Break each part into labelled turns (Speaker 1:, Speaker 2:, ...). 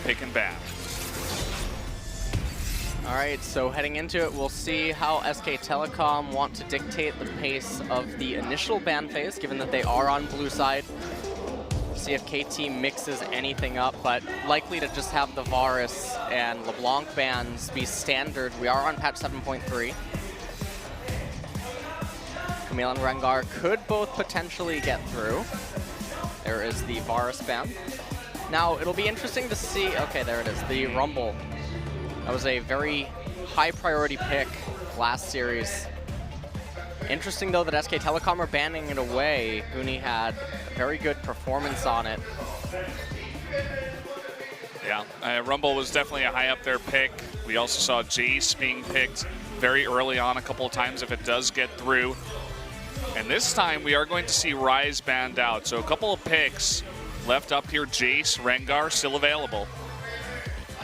Speaker 1: pick and ban.
Speaker 2: All right, so heading into it, we'll see how SK Telecom want to dictate the pace of the initial ban phase, given that they are on blue side. See if KT mixes anything up, but likely to just have the Varus and LeBlanc bans be standard. We are on patch 7.3. Camille and Rengar could both potentially get through. There is the Varus ban. Now, it'll be interesting to see, okay, there it is, the Rumble. That was a very high priority pick last series. Interesting though that SK Telecom are banning it away. Huni had a very good performance on it.
Speaker 1: Yeah, Rumble was definitely a high up there pick. We also saw Jace being picked very early on a couple of times if it does get through. And this time we are going to see Ryze banned out. So a couple of picks left up here. Jace, Rengar still available.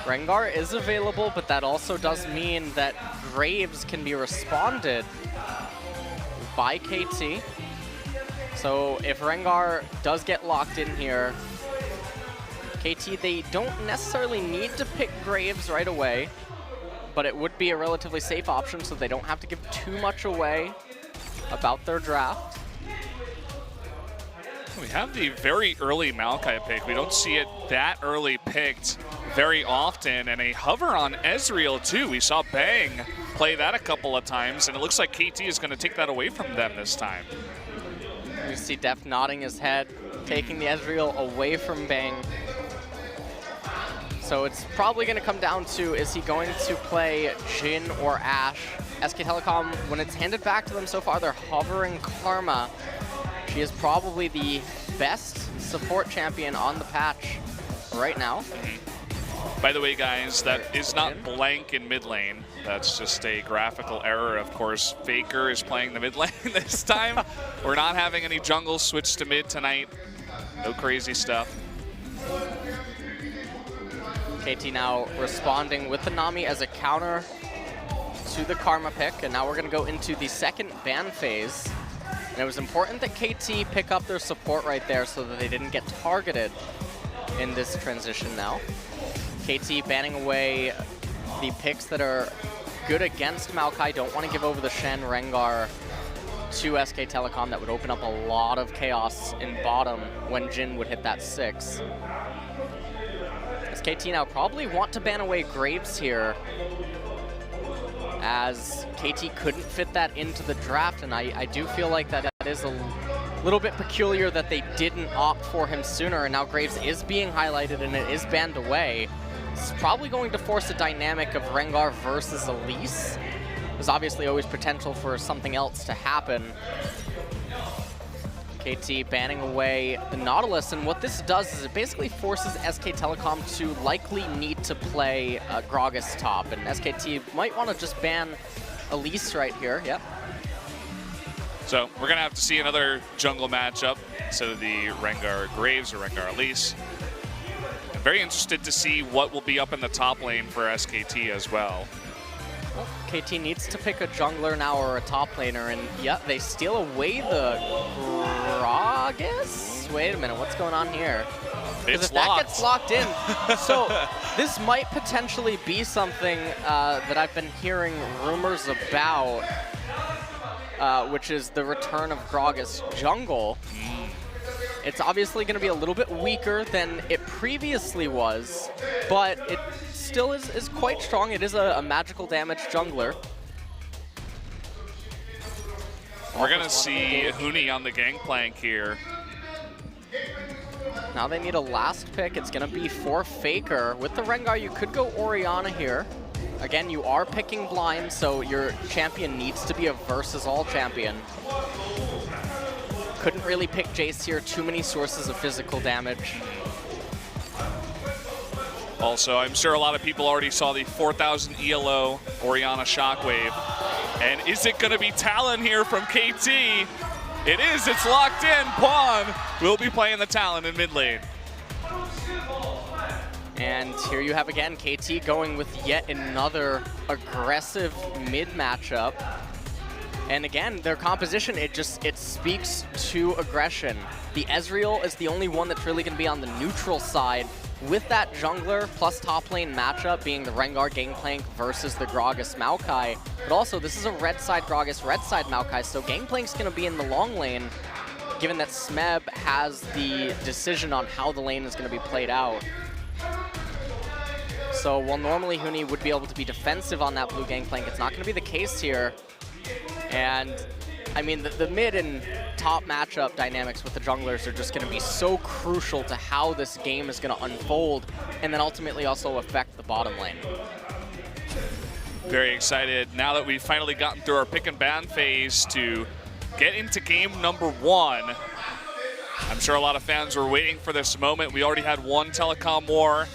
Speaker 2: Rengar is available, but that also does mean that Graves can be responded by KT. So if Rengar does get locked in here, KT, they don't necessarily need to pick Graves right away, but it would be a relatively safe option so they don't have to give too much away about their draft.
Speaker 1: We have the very early Maokai pick. We don't see it that early picked very often, and a hover on Ezreal too. We saw Bang play that a couple of times, and it looks like KT is going to take that away from them this time.
Speaker 2: You see Def nodding his head, taking the Ezreal away from Bang. So it's probably going to come down to, is he going to play Jhin or Ashe? SK Telecom, when it's handed back to them so far, they're hovering Karma. She is probably the best support champion on the patch right now.
Speaker 1: By the way, guys, that is not blank in mid lane. That's just a graphical error. Of course, Faker is playing the mid lane this time. We're not having any jungle switch to mid tonight. No crazy stuff.
Speaker 2: KT now responding with the Nami as a counter to the Karma pick, and now we're going to go into the second ban phase. And it was important that KT pick up their support right there so that they didn't get targeted in this transition now. KT banning away the picks that are good against Maokai. Don't want to give over the Shen Rengar to SK Telecom. That would open up a lot of chaos in bottom when Jhin would hit that 6. KT now probably want to ban away Graves here, as KT couldn't fit that into the draft, and I do feel like that is a little bit peculiar that they didn't opt for him sooner, and now Graves is being highlighted and it is banned away. It's probably going to force a dynamic of Rengar versus Elise. There's obviously always potential for something else to happen. KT banning away the Nautilus, and what this does is it basically forces SK Telecom to likely need to play Gragas top, and SKT might want to just ban Elise right here. Yep.
Speaker 1: So we're going to have to see another jungle matchup instead of the Rengar Graves or Rengar Elise. I'm very interested to see what will be up in the top lane for SKT as well.
Speaker 2: Well, KT needs to pick a jungler now or a top laner, and yeah, they steal away the Gragas? Wait a minute, what's going on here? Because if that gets locked in, so this might potentially be something that I've been hearing rumors about, which is the return of Gragas jungle. It's obviously going to be a little bit weaker than it previously was, but it still is quite strong. It is a magical damage jungler.
Speaker 1: We're going to see Huni on the gangplank here.
Speaker 2: Now they need a last pick. It's going to be for Faker. With the Rengar, you could go Orianna here. Again, you are picking blind, so your champion needs to be a versus all champion. Couldn't really pick Jace here. Too many sources of physical damage.
Speaker 1: Also, I'm sure a lot of people already saw the 4,000 ELO Orianna Shockwave. And is it going to be Talon here from KT? It is. It's locked in. Pawn will be playing the Talon in mid lane.
Speaker 2: And here you have again KT going with yet another aggressive mid matchup. And again, their composition, it speaks to aggression. The Ezreal is the only one that's really going to be on the neutral side with that jungler plus top lane matchup being the Rengar Gangplank versus the Gragas Maokai, but also this is a red side Gragas, red side Maokai, so Gangplank's going to be in the long lane, given that Smeb has the decision on how the lane is going to be played out. So while normally Huni would be able to be defensive on that blue Gangplank, it's not going to be the case here. And I mean, the mid and top matchup dynamics with the junglers are just going to be so crucial to how this game is going to unfold, and then ultimately also affect the bottom lane.
Speaker 1: Very excited now that we've finally gotten through our pick and ban phase to get into game number 1. I'm sure a lot of fans were waiting for this moment. We already had one Telecom war,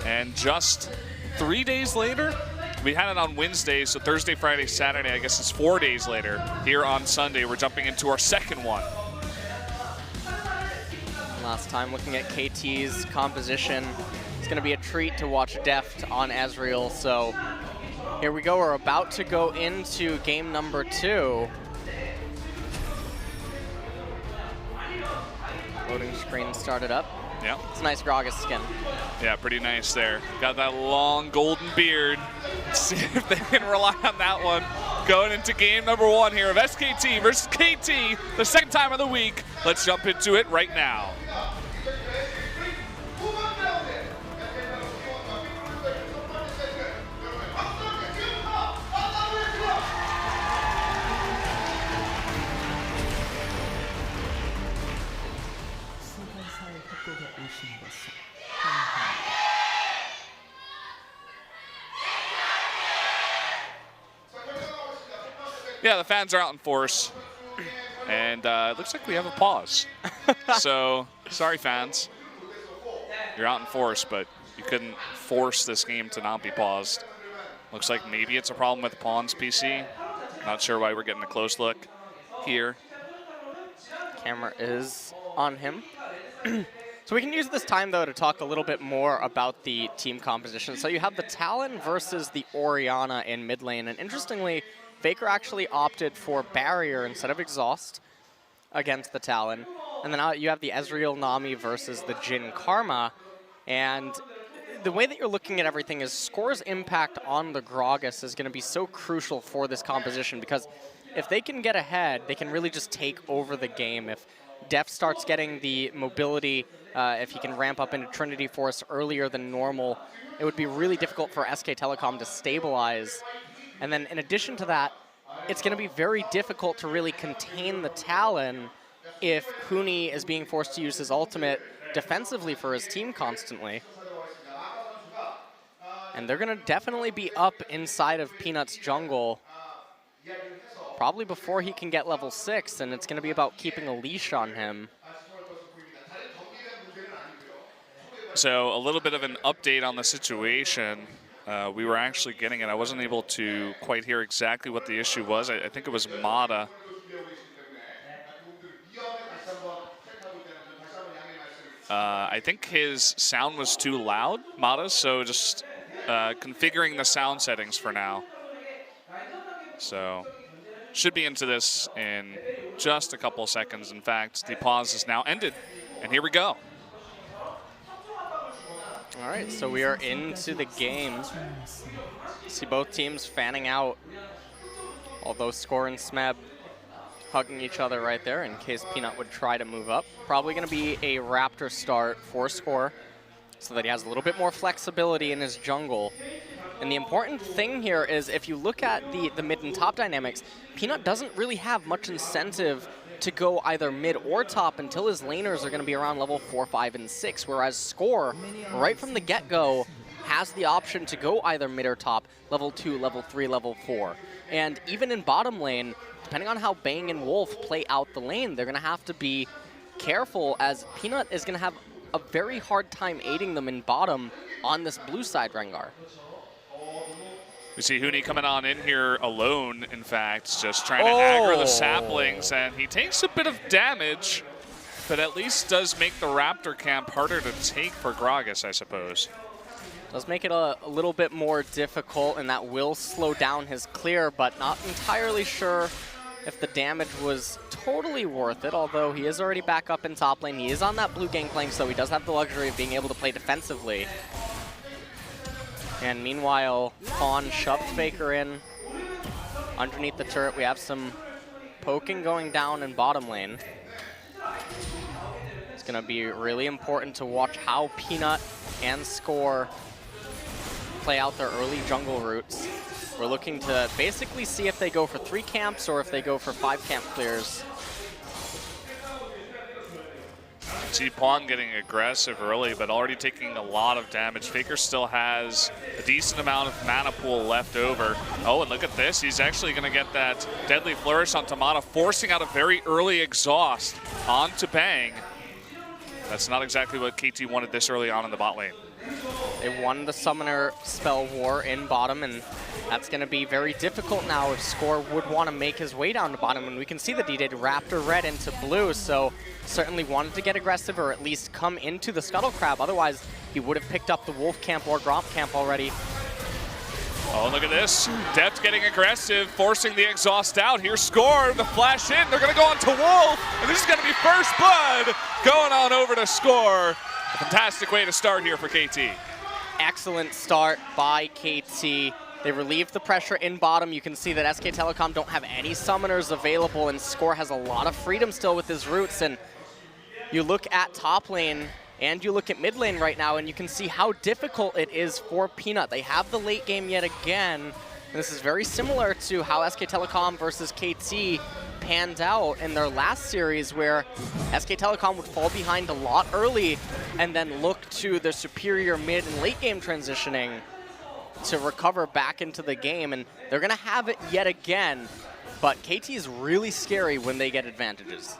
Speaker 1: and just 3 days later, we had it on Wednesday, so Thursday, Friday, Saturday, I guess it's 4 days later. Here on Sunday, we're jumping into our second one.
Speaker 2: Last time looking at KT's composition, it's going to be a treat to watch Deft on Ezreal. So here we go, we're about to go into game number 2. Loading screen started up.
Speaker 1: Yeah.
Speaker 2: It's a nice Gragas skin.
Speaker 1: Yeah, pretty nice there. Got that long golden beard. Let's see if they can rely on that one. Going into game number 1 here of SKT versus KT, the second time of the week. Let's jump into it right now. Yeah, the fans are out in force, and it looks like we have a pause. So, sorry fans, you're out in force, but you couldn't force this game to not be paused. Looks like maybe it's a problem with Pawn's PC. Not sure why we're getting a close look here.
Speaker 2: Camera is on him. So we can use this time, though, to talk a little bit more about the team composition. So you have the Talon versus the Orianna in mid lane, and interestingly, Faker actually opted for Barrier instead of Exhaust against the Talon. And then you have the Ezreal Nami versus the Jhin Karma. And the way that you're looking at everything is Score's impact on the Gragas is going to be so crucial for this composition, because if they can get ahead, they can really just take over the game. If Def starts getting the mobility, if he can ramp up into Trinity Force earlier than normal, it would be really difficult for SK Telecom to stabilize. And then in addition to that, it's going to be very difficult to really contain the Talon if Huni is being forced to use his ultimate defensively for his team constantly. And they're going to definitely be up inside of Peanut's jungle probably before he can get level 6, and it's going to be about keeping a leash on him.
Speaker 1: So a little bit of an update on the situation. We were actually getting it. I wasn't able to quite hear exactly what the issue was. I think it was Mata. I think his sound was too loud, Mata, so just configuring the sound settings for now. So should be into this in just a couple of seconds. In fact, the pause is now ended, and here we go.
Speaker 2: All right, so we are into the game. See both teams fanning out, although Score and Smeb hugging each other right there in case Peanut would try to move up. Probably going to be a Raptor start for Score so that he has a little bit more flexibility in his jungle. And the important thing here is if you look at the mid and top dynamics, Peanut doesn't really have much incentive to go either mid or top until his laners are going to be around level 4, 5, and 6, whereas Score, right from the get-go, has the option to go either mid or top, level 2, level 3, level 4. And even in bottom lane, depending on how Bang and Wolf play out the lane, they're going to have to be careful, as Peanut is going to have a very hard time aiding them in bottom on this blue side Rengar.
Speaker 1: We see Huni coming on in here alone, in fact, just trying to aggro the saplings, and he takes a bit of damage, but at least does make the Raptor camp harder to take for Gragas, I suppose.
Speaker 2: Does make it a little bit more difficult, and that will slow down his clear, but not entirely sure if the damage was totally worth it, although he is already back up in top lane. He is on that blue gangplank, so he does have the luxury of being able to play defensively. And meanwhile, Pawn shoved Faker in. Underneath the turret, we have some poking going down in bottom lane. It's going to be really important to watch how Peanut and Score play out their early jungle routes. We're looking to basically see if they go for 3 camps or if they go for 5 camp clears.
Speaker 1: See Pawn getting aggressive early, but already taking a lot of damage. Faker still has a decent amount of mana pool left over. Oh, and look at this. He's actually going to get that Deadly Flourish on Tamana, forcing out a very early exhaust onto Bang. That's not exactly what KT wanted this early on in the bot lane.
Speaker 2: They won the Summoner Spell War in bottom, and that's going to be very difficult now if Score would want to make his way down to bottom. And we can see that he did Raptor Red into blue, so certainly wanted to get aggressive or at least come into the Scuttle Crab. Otherwise, he would have picked up the Wolf Camp or Gromp Camp already.
Speaker 1: Oh, look at this. Deft getting aggressive, forcing the exhaust out. Here's Score, the flash in. They're going to go on to Wolf, and this is going to be first blood going on over to Score. A fantastic way to start here for KT.
Speaker 2: Excellent start by KT. They relieved the pressure in bottom. You can see that SK Telecom don't have any summoners available, and Score has a lot of freedom still with his roots. And you look at top lane and you look at mid lane right now, and you can see how difficult it is for Peanut. They have the late game yet again, and this is very similar to how SK Telecom versus KT panned out in their last series, where SK Telecom would fall behind a lot early and then look to the superior mid and late game transitioning to recover back into the game, and they're going to have it yet again. But KT is really scary when they get advantages.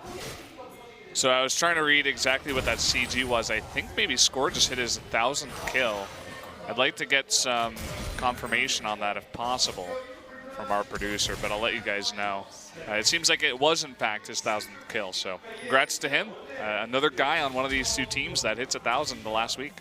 Speaker 1: So I was trying to read exactly what that CG was. I think maybe Score just hit his 1,000th kill. I'd like to get some confirmation on that if possible from our producer, but I'll let you guys know. It seems like it was in fact his 1,000th kill, so congrats to him. Another guy on one of these two teams that hits 1,000 the last week.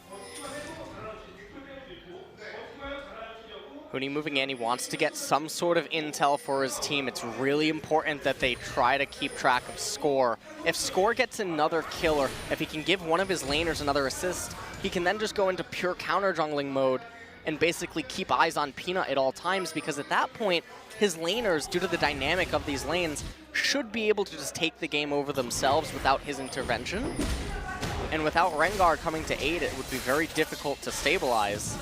Speaker 2: Huni moving in, he wants to get some sort of intel for his team. It's really important that they try to keep track of Score. If Score gets another kill, or if he can give one of his laners another assist, he can then just go into pure counter jungling mode and basically keep eyes on Peanut at all times, because at that point, his laners, due to the dynamic of these lanes, should be able to just take the game over themselves without his intervention. And without Rengar coming to aid, it would be very difficult to stabilize.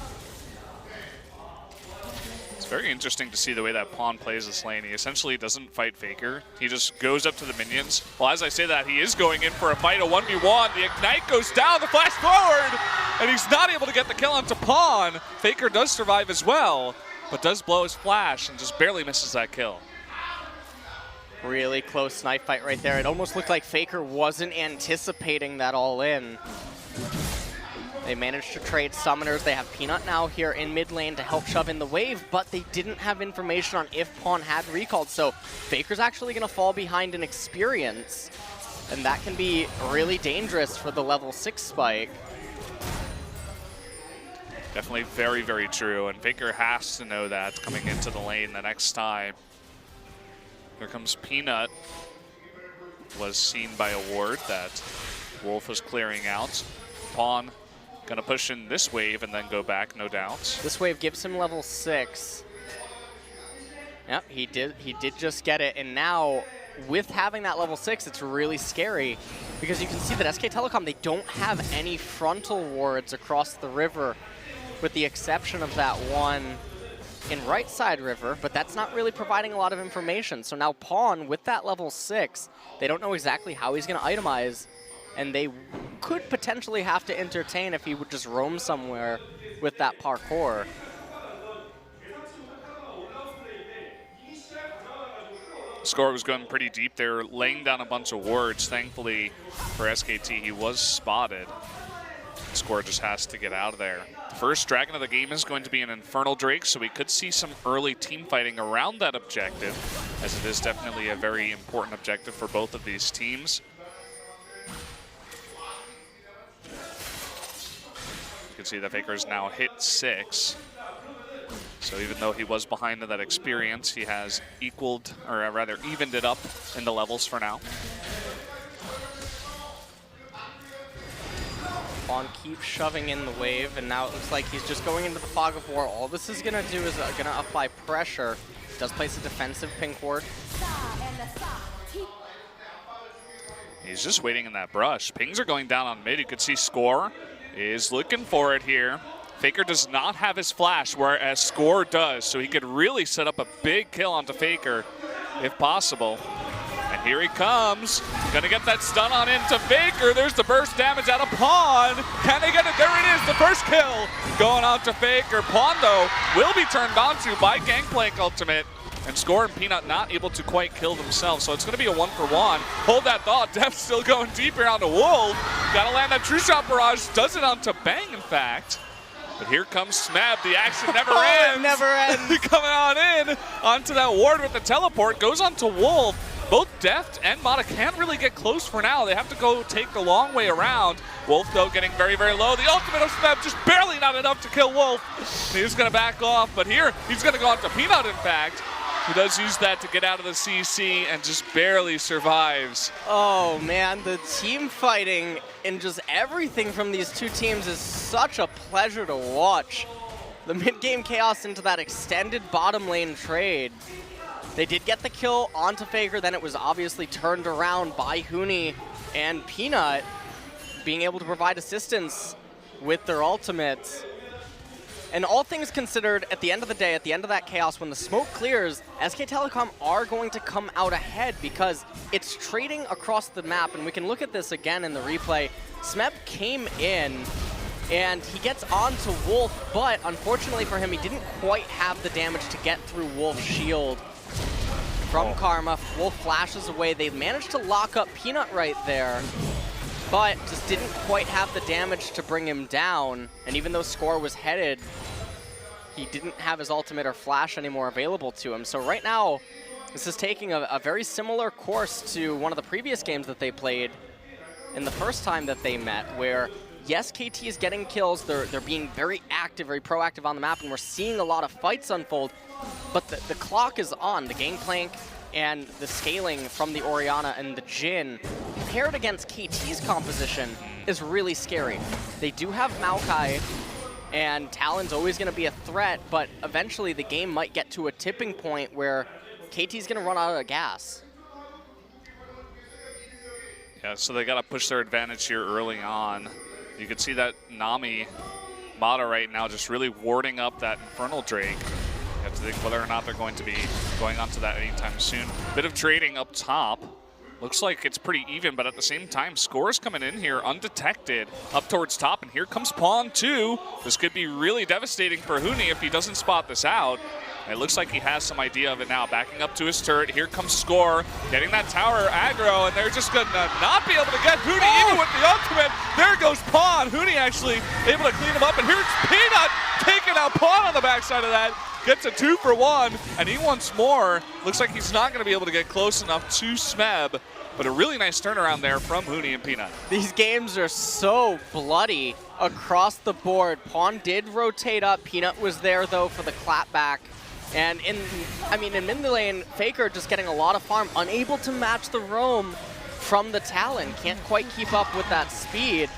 Speaker 1: It's very interesting to see the way that Pawn plays this lane. He essentially doesn't fight Faker. He just goes up to the minions. Well, as I say that, he is going in for a fight, a 1v1. The Ignite goes down, the flash forward, and he's not able to get the kill onto Pawn. Faker does survive as well, but does blow his flash and just barely misses that kill.
Speaker 2: Really close knife fight right there. It almost looked like Faker wasn't anticipating that all in. They managed to trade summoners. They have Peanut now here in mid lane to help shove in the wave, but they didn't have information on if Pawn had recalled. So Faker's actually going to fall behind in experience, and that can be really dangerous for the level 6 spike.
Speaker 1: Definitely very, very true, and Faker has to know that coming into the lane the next time. Here comes Peanut. Was seen by a ward that Wolf was clearing out. Pawn gonna push in this wave and then go back, no doubt.
Speaker 2: This wave gives him level 6. Yep, he did just get it, and now with having that level 6, it's really scary, because you can see that SK Telecom, they don't have any frontal wards across the river, with the exception of that one in right side river, but that's not really providing a lot of information. So now Pawn, with that level 6, they don't know exactly how he's gonna itemize, and they could potentially have to entertain if he would just roam somewhere with that parkour.
Speaker 1: Score was going pretty deep there, laying down a bunch of wards. Thankfully for SKT, he was spotted. Score just has to get out of there. The first dragon of the game is going to be an Infernal Drake, so we could see some early team fighting around that objective, as it is definitely a very important objective for both of these teams. You can see that Faker's now hit 6. So even though he was behind in that experience, he has equaled, or rather evened it up in the levels for now.
Speaker 2: Pawn keeps shoving in the wave, and now it looks like he's just going into the fog of war. All this is going to do is going to apply pressure. Does place a defensive pink ward.
Speaker 1: He's just waiting in that brush. Pings are going down on mid. You could see Score is looking for it here. Faker does not have his flash, whereas Score does, so he could really set up a big kill onto Faker if possible. And here he comes. Gonna get that stun on into Faker. There's the burst damage out of Pawn. Can they get it? There it is, the first kill going on to Faker. Pawn, though, will be turned onto by Gangplank Ultimate. And Score and Peanut not able to quite kill themselves, so it's going to be a 1-for-1. Hold that thought. Def still going deep here onto Wolf. Got to land that True Shot Barrage. Does it onto Bang, in fact. But here comes Smeb. The action never ends.
Speaker 2: It never ends.
Speaker 1: Coming on in onto that ward with the teleport. Goes onto Wolf. Both Deft and Mata can't really get close for now. They have to go take the long way around. Wolf, though, getting very, very low. The ultimate of Smeb just barely not enough to kill Wolf. He's going to back off, but here he's going to go onto Peanut, in fact. He does use that to get out of the CC and just barely survives.
Speaker 2: Oh man, the team fighting and just everything from these two teams is such a pleasure to watch. The mid-game chaos into that extended bottom lane trade. They did get the kill onto Faker, then it was obviously turned around by Huni and Peanut being able to provide assistance with their ultimates. And all things considered, at the end of the day, at the end of that chaos, when the smoke clears, SK Telecom are going to come out ahead because it's trading across the map. And we can look at this again in the replay. Smeb came in, and he gets onto Wolf, but unfortunately for him, he didn't quite have the damage to get through Wolf's shield. From Karma, Wolf flashes away. They managed to lock up Peanut right there, but just didn't quite have the damage to bring him down. And even though Score was headed, he didn't have his ultimate or flash anymore available to him. So right now, this is taking a very similar course to one of the previous games that they played in the first time that they met, where yes, KT is getting kills, they're being very active, very proactive on the map, and we're seeing a lot of fights unfold, but the clock is on. The Gangplank and the scaling from the Orianna and the Jhin paired against KT's composition is really scary. They do have Maokai, and Talon's always going to be a threat, but eventually the game might get to a tipping point where KT's going to run out of gas.
Speaker 1: Yeah, so they got to push their advantage here early on. You can see that Nami, Mata right now just really warding up that Infernal Drake. You have to think whether or not they're going to be going onto that anytime soon. Bit of trading up top. Looks like it's pretty even, but at the same time, Score's coming in here undetected up towards top, and here comes Pawn too. This could be really devastating for Huni if he doesn't spot this out. It looks like he has some idea of it now, backing up to his turret. Here comes Score, getting that tower aggro, and they're just gonna not be able to get Huni even with the ultimate. There goes Pawn. Huni actually able to clean him up, and here's Peanut taking out Pawn on the backside of that. Gets a 2-for-1, and he wants more. Looks like he's not going to be able to get close enough to Smeb, but a really nice turnaround there from Huni and Peanut.
Speaker 2: These games are so bloody across the board. Pawn did rotate up. Peanut was there, though, for the clapback. And in mid lane, Faker just getting a lot of farm, unable to match the roam from the Talon. Can't quite keep up with that speed.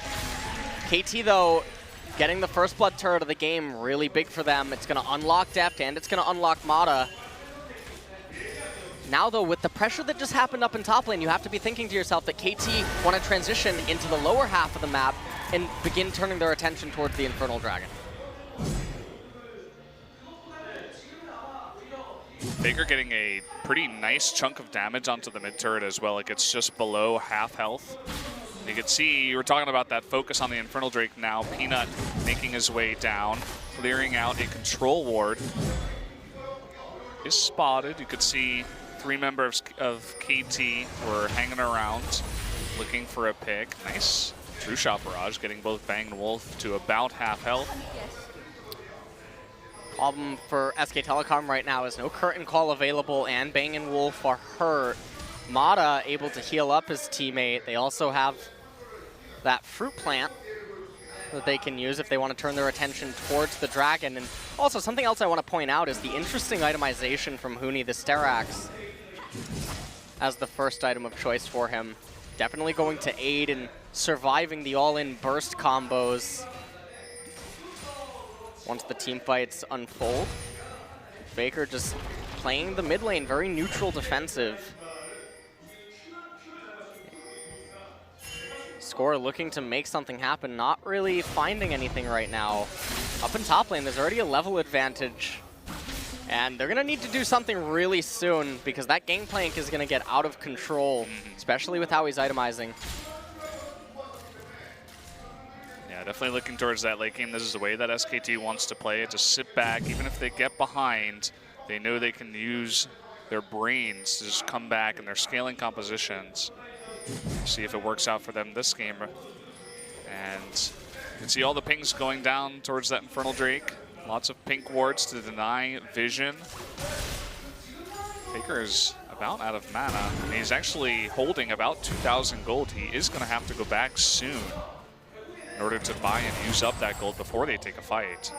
Speaker 2: KT, though, getting the first blood turret of the game, really big for them. It's going to unlock Deft, and it's going to unlock Mata. Now, though, with the pressure that just happened up in top lane, you have to be thinking to yourself that KT want to transition into the lower half of the map and begin turning their attention towards the Infernal Dragon.
Speaker 1: Faker getting a pretty nice chunk of damage onto the mid turret as well. It gets just below half health. You can see, you were talking about that focus on the Infernal Drake now. Peanut making his way down, clearing out a control ward. Is spotted. You could see 3 members of KT were hanging around, looking for a pick. Nice True Shot Barrage, getting both Bang and Wolf to about half health.
Speaker 2: Problem for SK Telecom right now is no curtain call available, and Bang and Wolf are hurt. Mata able to heal up his teammate. They also have that fruit plant. that they can use if they want to turn their attention towards the dragon. And also, something else I want to point out is the interesting itemization from Huni, the Sterax, as the first item of choice for him. Definitely going to aid in surviving the all-in burst combos once the team fights unfold. Faker just playing the mid lane, very neutral defensive. Score looking to make something happen, not really finding anything right now. Up in top lane, there's already a level advantage. And they're gonna need to do something really soon because that Gangplank is gonna get out of control, especially with how he's itemizing.
Speaker 1: Yeah, definitely looking towards that late game. This is the way that SKT wants to play it. Just sit back, even if they get behind, they know they can use their brains to just come back, and they're scaling compositions. See if it works out for them this game. And you can see all the pings going down towards that Infernal Drake. Lots of pink wards to deny vision. Faker is about out of mana, and he's actually holding about 2,000 gold. He is going to have to go back soon in order to buy and use up that gold before they take a fight.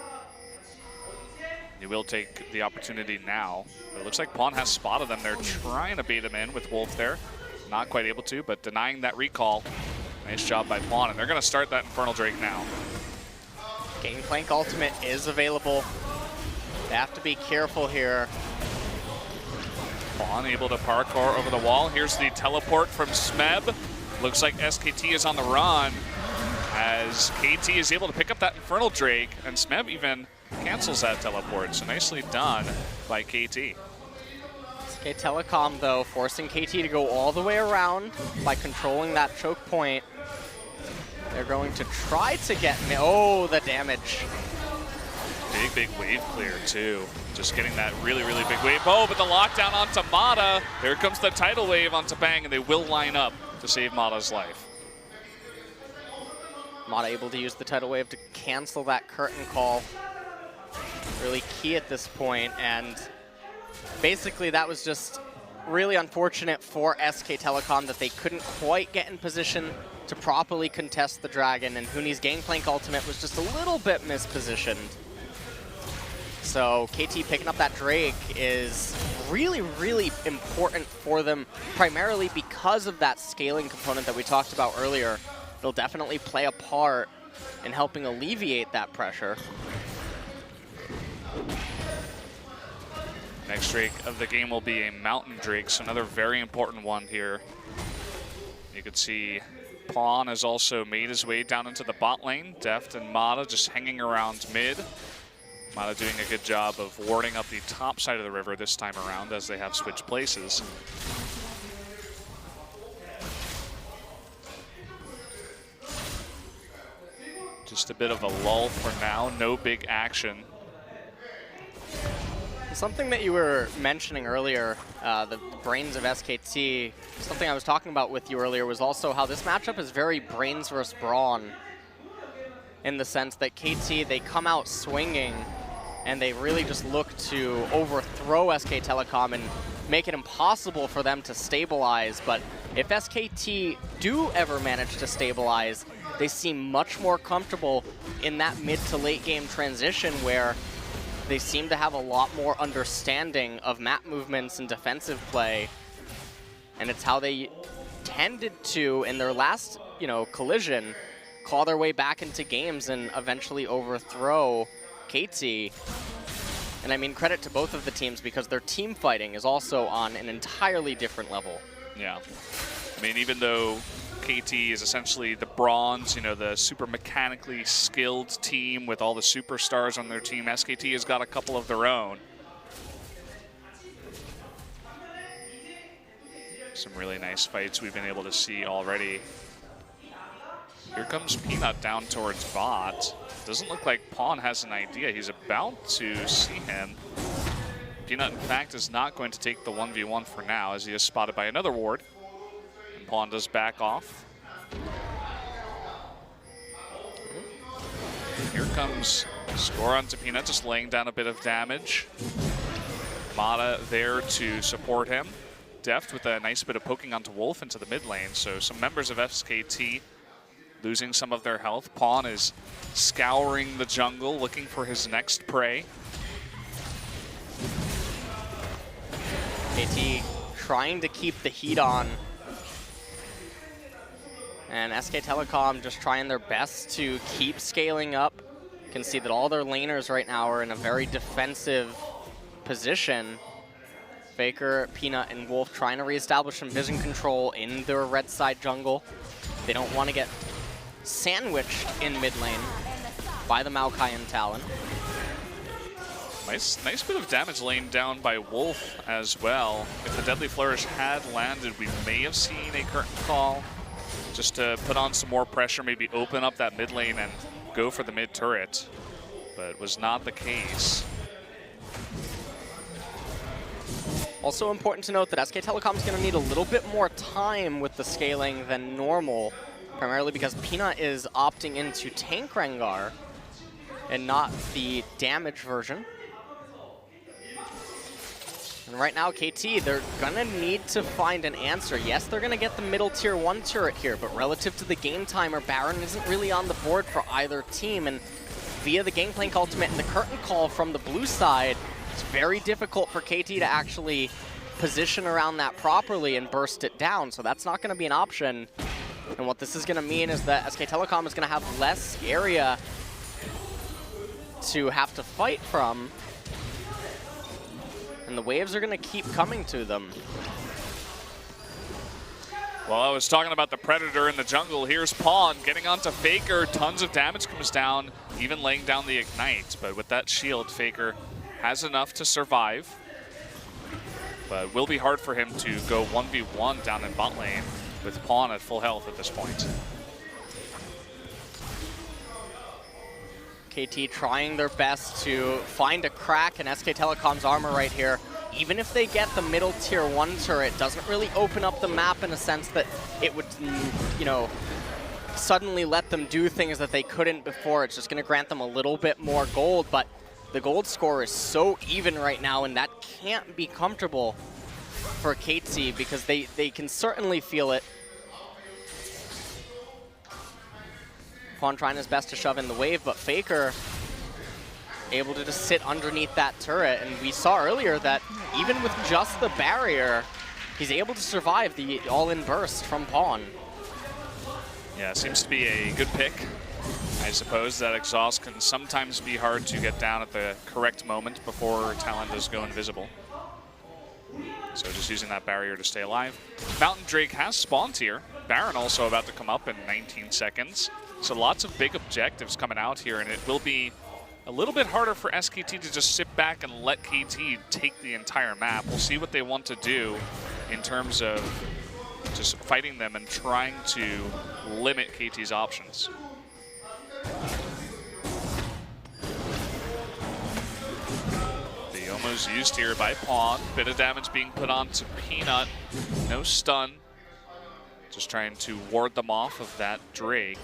Speaker 1: He will take the opportunity now. It looks like Pawn has spotted them. They're trying to bait him in with Wolf there. Not quite able to, but denying that recall. Nice job by Pawn, and they're going to start that Infernal Drake now.
Speaker 2: Gangplank ultimate is available. They have to be careful here.
Speaker 1: Pawn able to parkour over the wall. Here's the teleport from Smeb. Looks like SKT is on the run as KT is able to pick up that Infernal Drake, and Smeb even cancels that teleport. So nicely done by KT.
Speaker 2: Okay, Telecom, though, forcing KT to go all the way around by controlling that choke point. They're going to try to get me. Oh, the damage.
Speaker 1: Big wave clear, too. Just getting that really big wave. Oh, but the lockdown onto Mata. Here comes the tidal wave onto Bang, and they will line up to save Mata's life.
Speaker 2: Mata able to use the tidal wave to cancel that curtain call. Really key at this point, and basically that was just really unfortunate for SK Telecom that they couldn't quite get in position to properly contest the dragon, and Huni's Gangplank ultimate was just a little bit mispositioned. So KT picking up that Drake is really important for them, primarily because of that scaling component that we talked about earlier. It'll definitely play a part in helping alleviate that pressure.
Speaker 1: Next Drake of the game will be a Mountain Drake, so another very important one here. You can see Pawn has also made his way down into the bot lane. Deft and Mata just hanging around mid. Mata doing a good job of warding up the top side of the river this time around as they have switched places. Just a bit of a lull for now, no big action.
Speaker 2: Something that you were mentioning earlier, the brains of SKT, something I was talking about with you earlier was also how this matchup is very brains versus brawn, in the sense that KT, they come out swinging and they really just look to overthrow SK Telecom and make it impossible for them to stabilize. But if SKT do ever manage to stabilize, they seem much more comfortable in that mid to late game transition where they seem to have a lot more understanding of map movements and defensive play. And it's how they tended to, in their last, collision, claw their way back into games and eventually overthrow KT. And I mean, credit to both of the teams because their team fighting is also on an entirely different level.
Speaker 1: Yeah. I mean, even though KT is essentially the bronze, the super mechanically skilled team with all the superstars on their team, SKT has got a couple of their own. Some really nice fights we've been able to see already. Here comes Peanut down towards bot. Doesn't look like Pawn has an idea. He's about to see him. Peanut, in fact, is not going to take the 1v1 for now as he is spotted by another ward. And Pawn does back off. Here comes Score onto Peanut, just laying down a bit of damage. Mata there to support him. Deft with a nice bit of poking onto Wolf into the mid lane. So some members of SKT losing some of their health. Pawn is scouring the jungle, looking for his next prey.
Speaker 2: KT trying to keep the heat on. And SK Telecom just trying their best to keep scaling up. You can see that all their laners right now are in a very defensive position. Faker, Peanut, and Wolf trying to reestablish some vision control in their red side jungle. They don't want to get sandwiched in mid lane by the Maokai and Talon.
Speaker 1: Nice bit of damage laying down by Wolf as well. If the Deadly Flourish had landed, we may have seen a curtain call just to put on some more pressure, maybe open up that mid lane and go for the mid turret, but it was not the case.
Speaker 2: Also important to note that SK Telecom is going to need a little bit more time with the scaling than normal, primarily because Peanut is opting into Tank Rengar and not the damage version. And right now, KT, they're going to need to find an answer. Yes, they're going to get the middle tier 1 turret here, but relative to the game timer, Baron isn't really on the board for either team. And via the Gangplank ultimate and the curtain call from the blue side, it's very difficult for KT to actually position around that properly and burst it down. So that's not going to be an option. And what this is going to mean is that SK Telecom is going to have less area to have to fight from. And the waves are going to keep coming to them.
Speaker 1: Well, I was talking about the Predator in the jungle. Here's Pawn getting onto Faker. Tons of damage comes down, even laying down the Ignite. But with that shield, Faker has enough to survive. But it will be hard for him to go 1v1 down in bot lane with Pawn at full health at this point.
Speaker 2: KT trying their best to find a crack in SK Telecom's armor right here. Even if they get the middle tier 1 turret, doesn't really open up the map in a sense that it would, you know, suddenly let them do things that they couldn't before. It's just going to grant them a little bit more gold, but the gold score is so even right now, and that can't be comfortable for KT because they can certainly feel it. Pawn trying his best to shove in the wave, but Faker able to just sit underneath that turret. And we saw earlier that even with just the barrier, he's able to survive the all-in burst from Pawn.
Speaker 1: Yeah, seems to be a good pick. I suppose that exhaust can sometimes be hard to get down at the correct moment before Talon does go invisible. So just using that barrier to stay alive. Mountain Drake has spawned here. Baron also about to come up in 19 seconds. So lots of big objectives coming out here, and it will be a little bit harder for SKT to just sit back and let KT take the entire map. We'll see what they want to do in terms of just fighting them and trying to limit KT's options. The Yomo's used here by Pawn. Bit of damage being put on to Peanut. No stun. Just trying to ward them off of that Drake.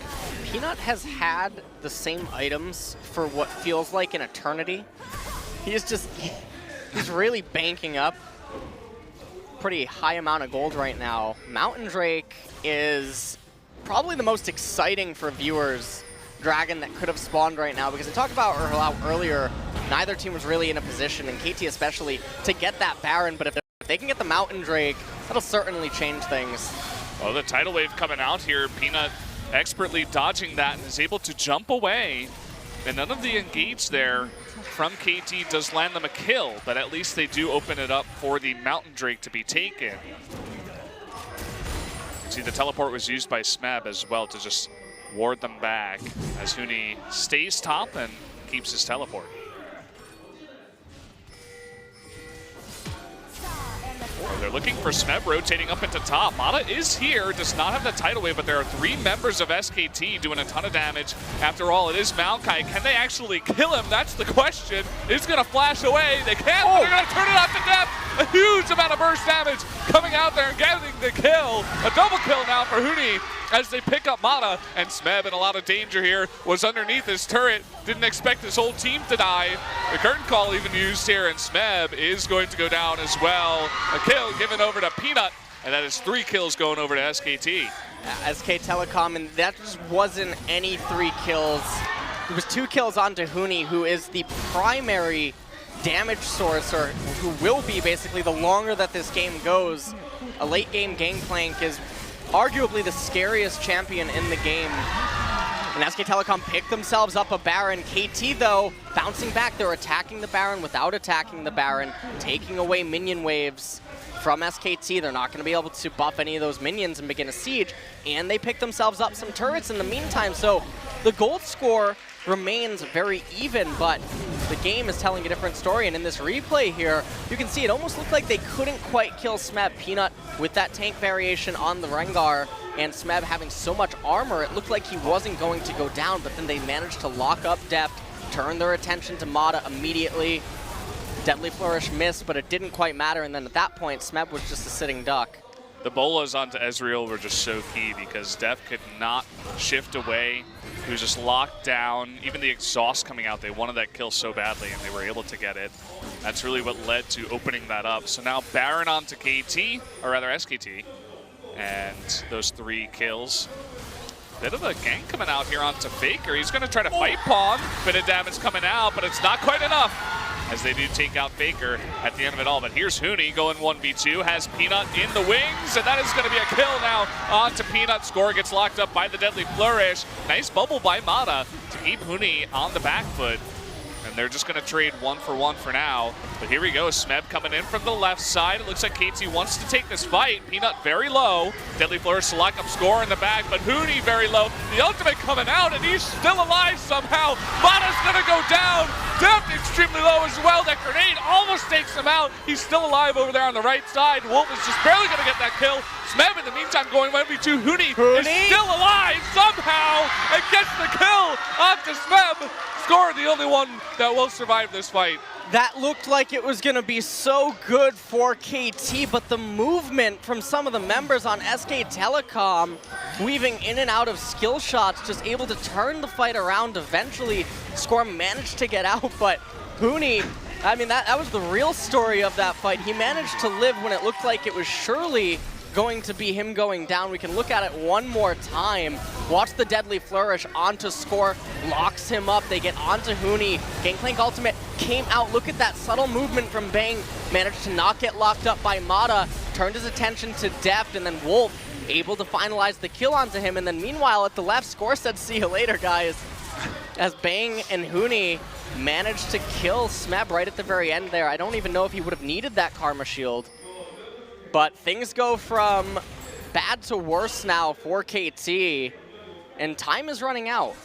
Speaker 2: Peanut has had the same items for what feels like an eternity. He's really banking up pretty high amount of gold right now. Mountain Drake is probably the most exciting for viewers dragon that could have spawned right now, because I talked about earlier, neither team was really in a position, and KT especially, to get that Baron, but if they can get the Mountain Drake, that'll certainly change things.
Speaker 1: Oh, the tidal wave coming out here. Peanut expertly dodging that and is able to jump away. And none of the engage there from KT does land them a kill, but at least they do open it up for the Mountain Drake to be taken. See, the teleport was used by Smeb as well to just ward them back as Huni stays top and keeps his teleport. They're looking for Smeb rotating up into top. Mata is here, does not have the tidal wave, but there are 3 members of SKT doing a ton of damage. After all, it is Maokai. Can they actually kill him? That's the question. It's going to flash away. They can't. They're going to turn it off to death. A huge amount of burst damage coming out there and getting the kill. A double kill now for Huni as they pick up Mata. And Smeb in a lot of danger here, was underneath his turret. Didn't expect his whole team to die. The curtain call even used here, and Smeb is going to go down as well. A kill given over to Peanut, and that is 3 kills going over to SKT.
Speaker 2: SK Telecom, and that just wasn't any 3 kills. It was 2 kills onto Huni, who is the primary damage source, or who will be basically the longer that this game goes. A late game Gangplank is arguably the scariest champion in the game. And SK Telecom picked themselves up a Baron. KT, though, bouncing back. They're attacking the Baron without attacking the Baron, taking away minion waves from SKT. They're not going to be able to buff any of those minions and begin a siege. And they picked themselves up some turrets in the meantime. So the gold score remains very even, but the game is telling a different story. And in this replay here, you can see it almost looked like they couldn't quite kill Smeb. Peanut with that tank variation on the Rengar, and Smeb having so much armor, it looked like he wasn't going to go down, but then they managed to lock up Deft, turn their attention to Mata immediately. Deadly Flourish missed, but it didn't quite matter, and then at that point, Smeb was just a sitting duck.
Speaker 1: The bolas onto Ezreal were just so key because Deft could not shift away. He was just locked down. Even the exhaust coming out, they wanted that kill so badly, and they were able to get it. That's really what led to opening that up. So now Baron onto KT, or rather SKT, and those 3 kills. Bit of a gank coming out here onto Faker. He's going to try to fight Pawn. Bit of damage coming out, but it's not quite enough, as they do take out Faker at the end of it all. But here's Huni going 1v2, has Peanut in the wings, and that is going to be a kill now onto Peanut. Score gets locked up by the Deadly Flourish. Nice bubble by Mata to keep Huni on the back foot. And they're just going to trade 1 for 1 for now. But here we go, Smeb coming in from the left side. It looks like KT wants to take this fight. Peanut very low. Deadly Flourish to lock up Score in the back, but Huni very low. The ultimate coming out, and he's still alive somehow. Mata's going to go down. Deft extremely low as well. That grenade almost takes him out. He's still alive over there on the right side. Wolf is just barely going to get that kill. Smeb in the meantime going 1v2. Huni is still alive somehow and gets the kill onto Smeb. Score, the only one that will survive this fight.
Speaker 2: That looked like it was going to be so good for KT, but the movement from some of the members on SK Telecom, weaving in and out of skill shots, just able to turn the fight around eventually. Score managed to get out, but Huni, I mean, that was the real story of that fight. He managed to live when it looked like it was surely going to be him going down. We can look at it one more time. Watch the Deadly Flourish onto Score, locks him up. They get onto Huni. Gangplank ultimate came out. Look at that subtle movement from Bang. Managed to not get locked up by Mata. Turned his attention to Deft, and then Wolf able to finalize the kill onto him. And then meanwhile at the left, Score said, "See you later, guys." As Bang and Huni managed to kill Smeb right at the very end there. I don't even know if he would have needed that Karma Shield. But things go from bad to worse now for KT, and time is running out.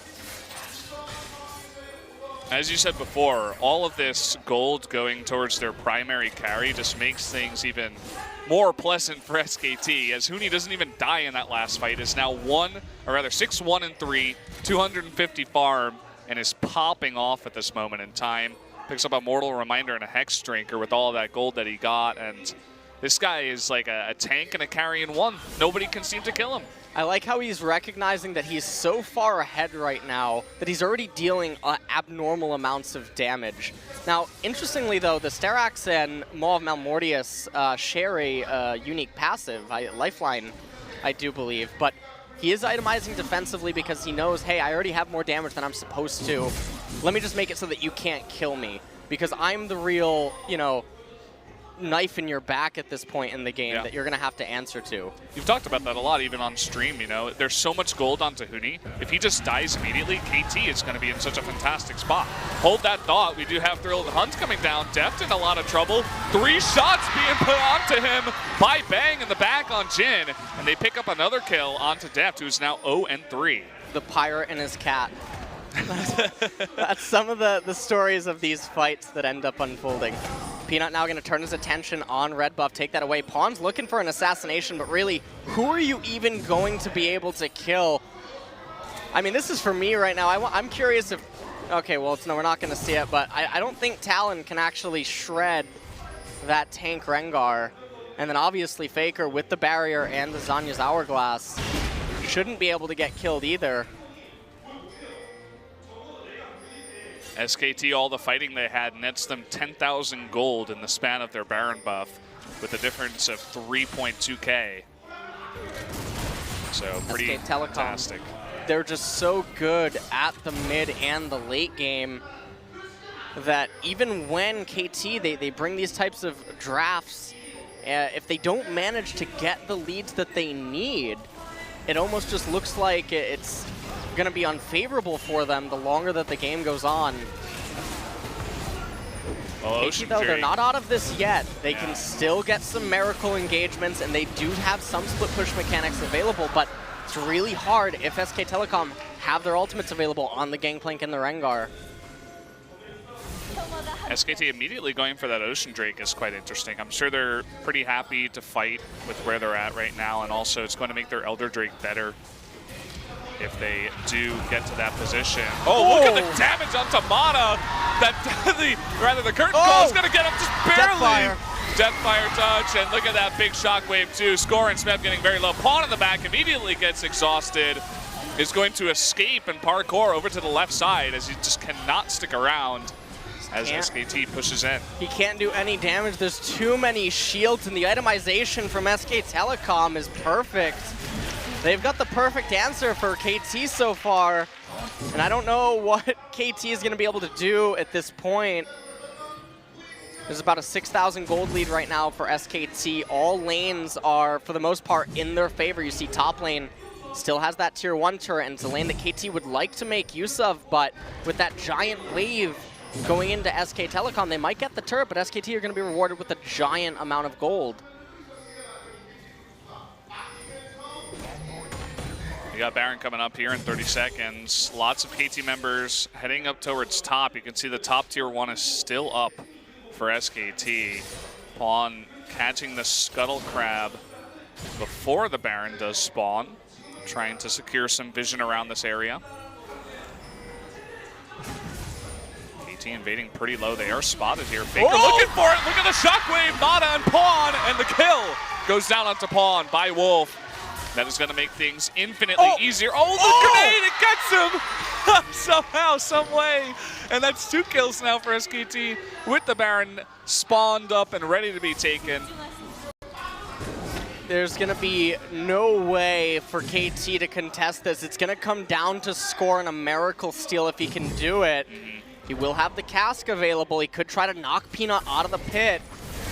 Speaker 1: As you said before, all of this gold going towards their primary carry just makes things even more pleasant for SKT, as Huni doesn't even die in that last fight. Is now 6-1-3, 250 farm, and is popping off at this moment in time. Picks up a Mortal Reminder and a Hex Drinker with all of that gold that he got, and this guy is like a tank and a carry in one. Nobody can seem to kill him.
Speaker 2: I like how he's recognizing that he's so far ahead right now that he's already dealing abnormal amounts of damage. Now, interestingly though, the Sterax and Maw of Malmortius share a unique passive, Lifeline, I do believe, but he is itemizing defensively because he knows, hey, I already have more damage than I'm supposed to. Let me just make it so that you can't kill me, because I'm the real, you know, knife in your back at this point in the game that you're going to have to answer to.
Speaker 1: You've talked about that a lot, even on stream, you know. There's so much gold onto Huni. If he just dies immediately, KT is going to be in such a fantastic spot. Hold that thought. We do have Thrilled Hunt coming down. Deft in a lot of trouble. 3 shots being put onto him by Bang in the back on Jin. And they pick up another kill onto Deft, who's now 0-3.
Speaker 2: The pirate and his cat. That's some of the stories of these fights that end up unfolding. Peanut now going to turn his attention on Red Buff, take that away. Pawn's looking for an assassination, but really, who are you even going to be able to kill? I mean, this is for me right now. I'm curious if... Okay, well, no, we're not going to see it, but I don't think Talon can actually shred that tank Rengar. And then obviously Faker with the barrier and the Zanya's Hourglass shouldn't be able to get killed either.
Speaker 1: SKT, all the fighting they had, nets them 10,000 gold in the span of their Baron buff, with a difference of 3.2k. So pretty
Speaker 2: SK Telecom,
Speaker 1: fantastic.
Speaker 2: they're just so good at the mid and the late game that even when KT, they bring these types of drafts, if they don't manage to get the leads that they need, it almost just looks like it's going to be unfavorable for them the longer that the game goes on.
Speaker 1: Well,
Speaker 2: KT, though, they're not out of this yet. They can still get some miracle engagements, and they do have some split push mechanics available, but it's really hard if SK Telecom have their ultimates available on the Gangplank and the Rengar.
Speaker 1: SKT immediately going for that Ocean Drake is quite interesting. I'm sure they're pretty happy to fight with where they're at right now, and also it's going to make their Elder Drake better if they do get to that position. Oh, look at the damage on Tamana. The curtain call is going to get him just barely. Deathfire touch, and look at that big shockwave too. Score and Smeb getting very low. Pawn in the back immediately gets exhausted. Is going to escape and parkour over to the left side as he just cannot stick around as SKT pushes in.
Speaker 2: He can't do any damage. There's too many shields, and the itemization from SK Telecom is perfect. They've got the perfect answer for KT so far, and I don't know what KT is going to be able to do at this point. There's about a 6,000 gold lead right now for SKT. All lanes are, for the most part, in their favor. You see top lane still has that tier 1 turret, and it's a lane that KT would like to make use of, but with that giant wave going into SK Telecom, they might get the turret, but SKT are going to be rewarded with a giant amount of gold.
Speaker 1: You got Baron coming up here in 30 seconds. Lots of KT members heading up towards top. You can see the top tier 1 is still up for SKT. Pawn catching the Scuttle Crab before the Baron does spawn, trying to secure some vision around this area. KT invading pretty low. They are spotted here. Faker looking for it. Look at the shockwave. Nada and Pawn, and the kill goes down onto Pawn by Wolf. That is going to make things infinitely easier. Oh, the grenade, it gets him! Somehow, some way. And that's 2 kills now for SKT with the Baron spawned up and ready to be taken.
Speaker 2: There's going to be no way for KT to contest this. It's going to come down to Score and a miracle steal if he can do it. He will have the cask available. He could try to knock Peanut out of the pit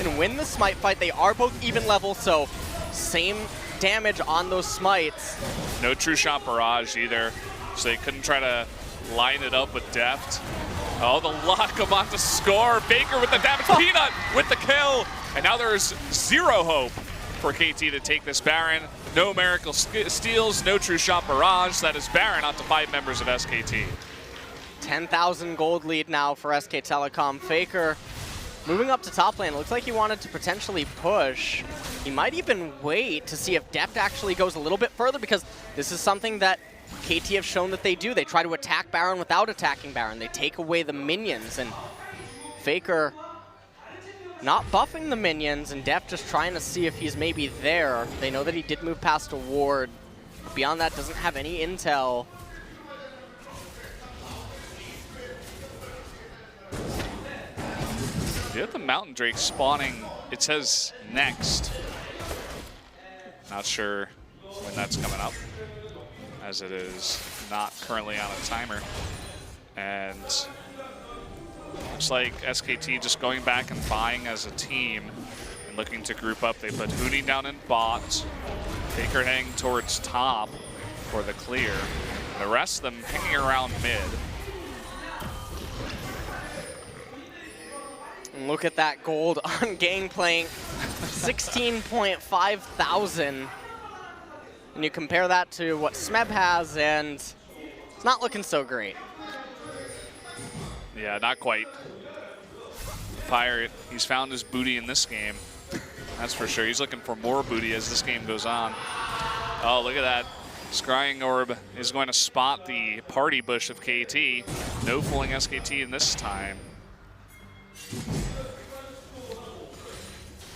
Speaker 2: and win the smite fight. They are both even level, so same damage on those smites.
Speaker 1: No true shot barrage either, so they couldn't try to line it up with deft. Oh, the lock about to Score. Baker with the damage. Peanut with the kill. And now there's zero hope for KT to take this Baron. No miracle steals, no true shot barrage. That is Baron out to 5 members of SKT.
Speaker 2: 10,000 gold lead now for SK Telecom. Faker moving up to top lane. Looks like he wanted to potentially push. He might even wait to see if depth actually goes a little bit further, because this is something that KT have shown that they do. They try to attack Baron without attacking Baron. They take away the minions, and Faker not buffing the minions, and Deft just trying to see if he's maybe there. They know that he did move past a ward. Beyond that, doesn't have any intel.
Speaker 1: You have the Mountain Drake spawning, it says next. Not sure when that's coming up, as it is not currently on a timer. And looks like SKT just going back and buying as a team and looking to group up. They put Huni down in bot, Faker heading towards top for the clear. The rest of them hanging around mid.
Speaker 2: Look at that gold on Gangplank, 16.5 thousand. And you compare that to what Smeb has, and it's not looking so great.
Speaker 1: Yeah, not quite. Pirate, he's found his booty in this game. That's for sure. He's looking for more booty as this game goes on. Oh, look at that. Scrying Orb is going to spot the party bush of KT. No fooling SKT in this time.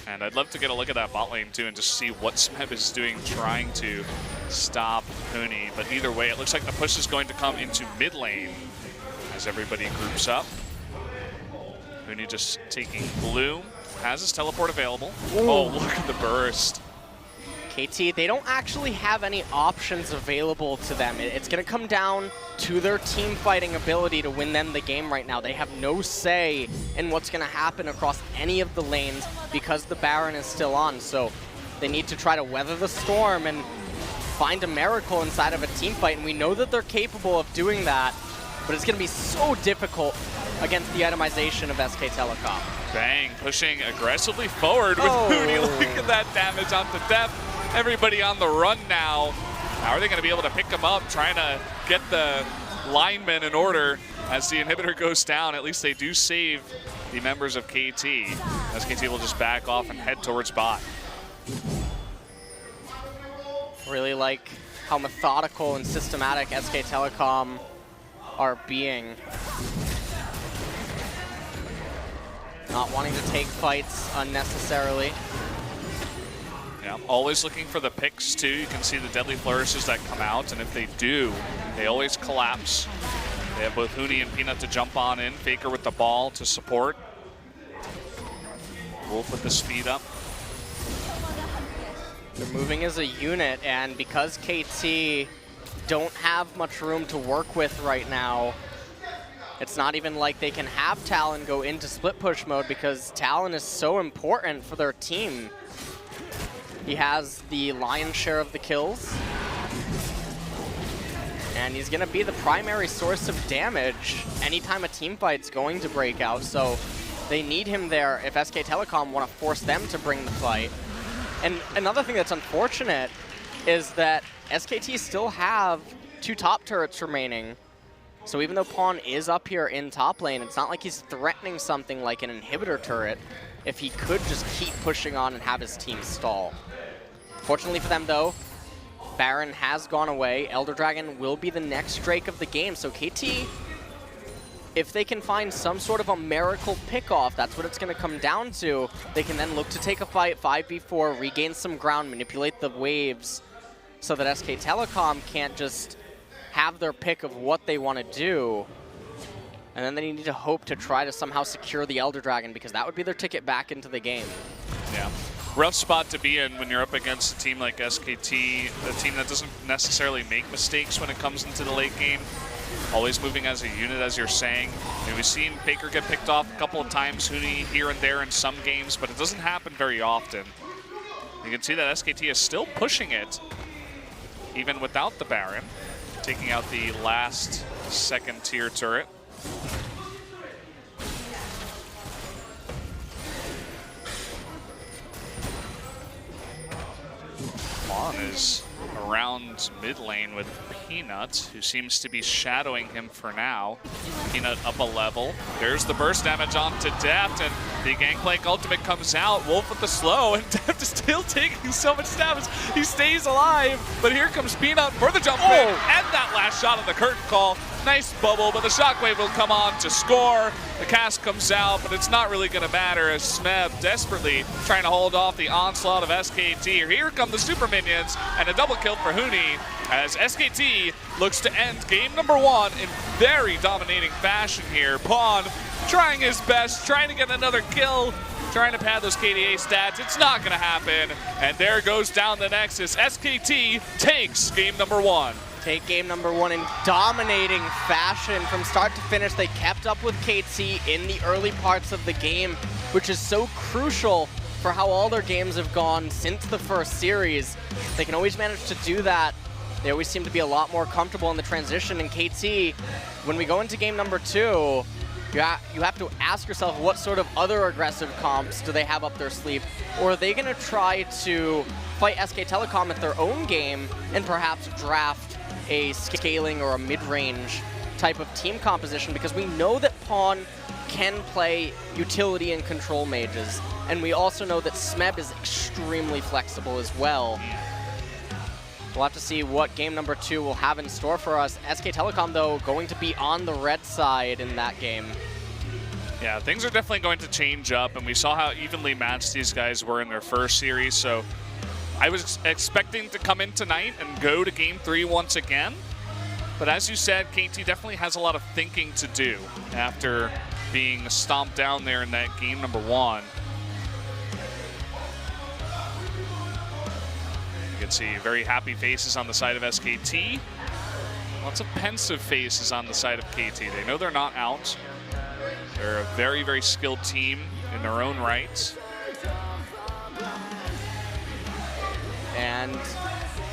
Speaker 1: And I'd love to get a look at that bot lane too and just see what Smeb is doing trying to stop Huni. But either way, it looks like the push is going to come into mid lane as everybody groups up. Huni just taking blue, has his teleport available. Ooh. Oh, look at the burst.
Speaker 2: KT, they don't actually have any options available to them. It's going to come down to their team fighting ability to win them the game right now. They have no say in what's going to happen across any of the lanes because the Baron is still on. So they need to try to weather the storm and find a miracle inside of a team fight. And we know that they're capable of doing that, but it's going to be so difficult against the itemization of SK Telecom.
Speaker 1: Bang, pushing aggressively forward with Hootie. Look at that damage onto Def. Everybody on the run now. How are they going to be able to pick him up, trying to get the linemen in order as the inhibitor goes down? At least they do save the members of KT. SKT will just back off and head towards bot.
Speaker 2: Really like how methodical and systematic SK Telecom are being. Not wanting to take fights unnecessarily.
Speaker 1: Yeah, always looking for the picks too. You can see the deadly flourishes that come out, and if they do, they always collapse. They have both Hootie and Peanut to jump on in. Faker with the ball to support. Wolf with the speed up.
Speaker 2: They're moving as a unit, and because KT don't have much room to work with right now, it's not even like they can have Talon go into split push mode because Talon is so important for their team. He has the lion's share of the kills, and he's going to be the primary source of damage anytime a team fight's going to break out, so they need him there if SK Telecom want to force them to bring the fight. And another thing that's unfortunate is that SKT still have 2 top turrets remaining. So even though Pawn is up here in top lane, it's not like he's threatening something like an inhibitor turret if he could just keep pushing on and have his team stall. Fortunately for them though, Baron has gone away. Elder Dragon will be the next Drake of the game. So KT, if they can find some sort of a miracle pick-off, that's what it's going to come down to. They can then look to take a fight 5v4, regain some ground, manipulate the waves so that SK Telecom can't just have their pick of what they want to do. And then they need to hope to try to somehow secure the Elder Dragon because that would be their ticket back into the game.
Speaker 1: Yeah. Rough spot to be in when you're up against a team like SKT, a team that doesn't necessarily make mistakes when it comes into the late game. Always moving as a unit, as you're saying. I mean, we've seen Faker get picked off a couple of times, Hootie here and there in some games, but it doesn't happen very often. You can see that SKT is still pushing it, even without the Baron, taking out the last second tier turret. Pawn is around mid lane with Peanut, who seems to be shadowing him for now. Peanut up a level. There's the burst damage onto Deft, and the Gangplank ultimate comes out. Wolf with the slow, and Deft is still taking so much damage. He stays alive, but here comes Peanut for the jump pick, and that last shot of the curtain call. Nice bubble, but the shockwave will come on to score. The cast comes out, but it's not really going to matter as Smeb desperately trying to hold off the onslaught of SKT. Here come the super minions, and a double kill for Hootie as SKT looks to end game number 1 in very dominating fashion here. Pawn trying his best, trying to get another kill, trying to pad those KDA stats. It's not going to happen, and there goes down the Nexus. SKT takes game number 1.
Speaker 2: Take game number 1 in dominating fashion from start to finish. They kept up with KT in the early parts of the game, which is so crucial for how all their games have gone since the first series. They can always manage to do that. They always seem to be a lot more comfortable in the transition. And KT, when we go into game number 2, you have to ask yourself what sort of other aggressive comps do they have up their sleeve, or are they going to try to fight SK Telecom at their own game and perhaps draft a scaling or a mid-range type of team composition, because we know that Pawn can play utility and control mages, and we also know that Smeb is extremely flexible as well. We'll have to see what game number 2 will have in store for us. SK Telecom, though, going to be on the red side in that game.
Speaker 1: Yeah, things are definitely going to change up, and we saw how evenly matched these guys were in their first series, so I was expecting to come in tonight and go to game 3 once again, but as you said, KT definitely has a lot of thinking to do after being stomped down there in that game number 1. Let's see, very happy faces on the side of SKT. Lots of pensive faces on the side of KT. They know they're not out. They're a very, very skilled team in their own right.
Speaker 2: And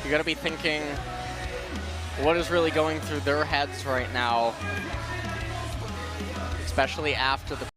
Speaker 2: you gotta be thinking, what is really going through their heads right now, especially after the